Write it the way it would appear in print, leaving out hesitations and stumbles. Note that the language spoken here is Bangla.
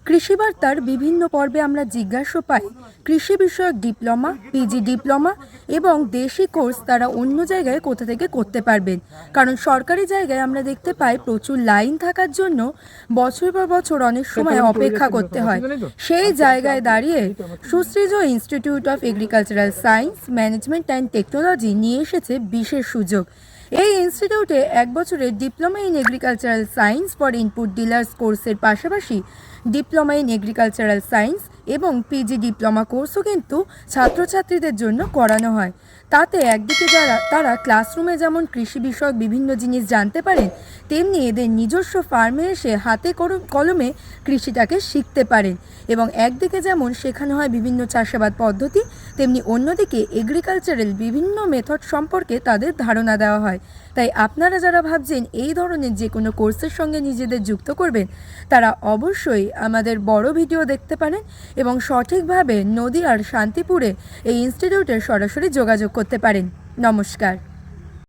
কৃষি বার্তার বিভিন্ন পর্বে আমরা জিজ্ঞাসা পাই কৃষি বিষয়ক ডিপ্লোমা, পিজি ডিপ্লোমা এবং দেশি কোর্স তারা অন্য জায়গায় কোথা থেকে করতে পারবেন। কারণ সরকারি জায়গায় আমরা দেখতে পাই প্রচুর লাইন থাকার জন্য বছর পর বছর অনেক সময় অপেক্ষা করতে হয়। সেই জায়গায় দাঁড়িয়ে সুশ্রীজ institute of agricultural science, management and technology নিয়ে এসেছে বিশেষ সুযোগ। এই ইনস্টিটিউটে 1 বছরের diploma in agricultural science for input dealers কোর্সের পাশাপাশি ডিপ্লোমা ইন এগ্রিকালচারাল সায়েন্স এবং পিজি ডিপ্লোমা কোর্সও কিন্তু ছাত্রছাত্রীদের জন্য করানো হয়। তাতে একদিকে তারা ক্লাসরুমে যেমন কৃষি বিষয়ক বিভিন্ন জিনিস জানতে পারেন, তেমনি এদের নিজস্ব ফার্মে এসে হাতে কলমে কৃষিটাকে শিখতে পারেন। এবং একদিকে যেমন শেখানো হয় বিভিন্ন চাষাবাদ পদ্ধতি, তেমনি অন্যদিকে এগ্রিকালচারাল বিভিন্ন মেথড সম্পর্কে তাদের ধারণা দেওয়া হয়। তাই আপনারা যারা ভাবছেন এই ধরনের যে কোনো কোর্সের সঙ্গে নিজেদের যুক্ত করবেন, তারা অবশ্যই আমাদের বড় ভিডিও দেখতে পারেন এবং সঠিকভাবে নদীয়ার শান্তিপুরে এই ইনস্টিটিউটে সরাসরি যোগাযোগ করতে পারেন। নমস্কার।